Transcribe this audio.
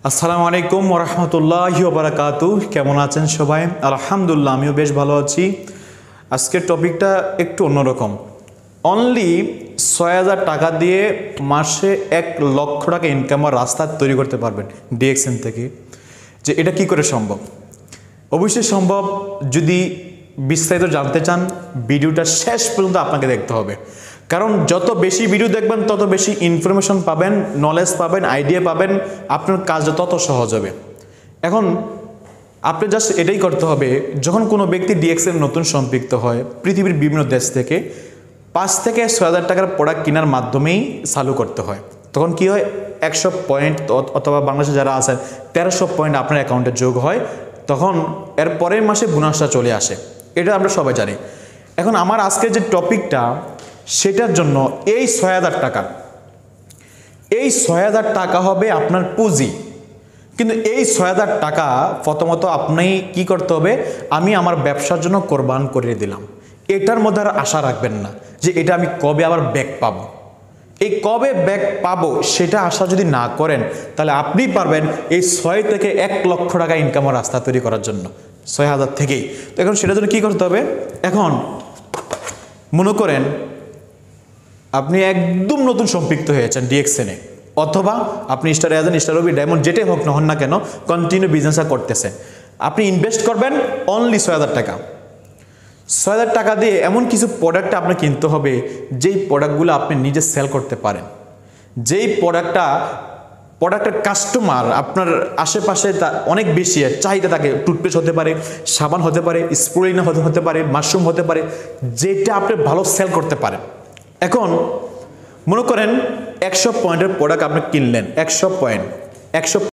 আসসালামু আলাইকুম ওয়া রাহমাতুল্লাহি ওয়া বারাকাতুহু। কেমন আছেন সবাই? আলহামদুলিল্লাহ, আমিও বেশ ভালো আছি। আজকের টপিকটা একটু অন্যরকম। অনলি ৬,০০০ টাকা দিয়ে মাসে ১,০০,০০০ টাকা ইনকামের রাস্তা তৈরি করতে পারবেন ডিএক্সএন থেকে। যে এটা কি করে সম্ভব? অবশ্যই সম্ভব। যদি বিস্তারিত জানতে চান, ভিডিওটা শেষ পর্যন্ত আপনাকে দেখতে হবে। কারণ যত বেশি ভিডিও দেখবেন তত বেশি ইনফরমেশন পাবেন, নলেজ পাবেন, আইডিয়া পাবেন, আপনার কাজটা তত সহজ হবে। এখন আপনি জাস্ট এটাই করতে হবে, যখন কোনো ব্যক্তি ডিএক্সএন নতুন সম্পৃক্ত হয় পৃথিবীর বিভিন্ন দেশ থেকে ৫ থেকে ৬,০০০ টাকার প্রোডাক্ট কেনার মাধ্যমেই চালু করতে হয়। তখন কি হয়, ১০০ পয়েন্ট অথবা বাংলাদেশে যারা আছেন ১৩০০ পয়েন্ট আপনার অ্যাকাউন্টে যোগ হয়। তখন এর পরের মাসে বোনাসটা চলে আসে। এটা আমরা সবাই জানি। এখন আমার আজকের যে টপিকটা, সেটার জন্য এই ৬,০০০ টাকা, এই ৬,০০০ টাকা হবে আপনার পুঁজি। কিন্তু এই ৬,০০০ টাকা প্রথমত আপনি কি করতে হবে, আমি আমার ব্যবসার জন্য কোরবান করে দিলাম। এটার মধ্যে আর আশা রাখবেন না যে এটা আমি কবে আবার ব্যাক পাবো। এই কবে ব্যাক পাবো সেটা আশা যদি না করেন, তাহলে আপনি পারবেন এই ৬ থেকে ১,০০,০০০ টাকা ইনকামের রাস্তা তৈরি করার জন্য, ৬,০০০ থেকেই। তো এখন সেটার জন্য কী করতে হবে? এখন মনে করেন আপনি একদম নতুন সম্পৃক্ত হয়েছেন ডিএক্সএনে, অথবা আপনি স্টার এজেন্ট, স্টার রবি, ডায়মন্ড যেটাই হোক না হন না কেন, কন্টিনিউ বিজনেসটা করতেছেন। আপনি ইনভেস্ট করবেন অনলি ৬,০০০ টাকা। ৬,০০০ টাকা দিয়ে এমন কিছু প্রোডাক্ট আপনার কিনতে হবে যেই প্রোডাক্টগুলো আপনি নিজে সেল করতে পারেন। যেই প্রোডাক্টের কাস্টমার আপনার আশেপাশে অনেক বেশি চাহিদা থাকে। টুথপেস্ট হতে পারে, সাবান হতে পারে, স্প্রে হতে পারে, মাশরুম হতে পারে, যেটা আপনি ভালো সেল করতে পারেন। এখন মনে করেন ১০০ পয়েন্টের প্রোডাক্ট আপনি কিনলেন, ১০০ পয়েন্ট, ১০০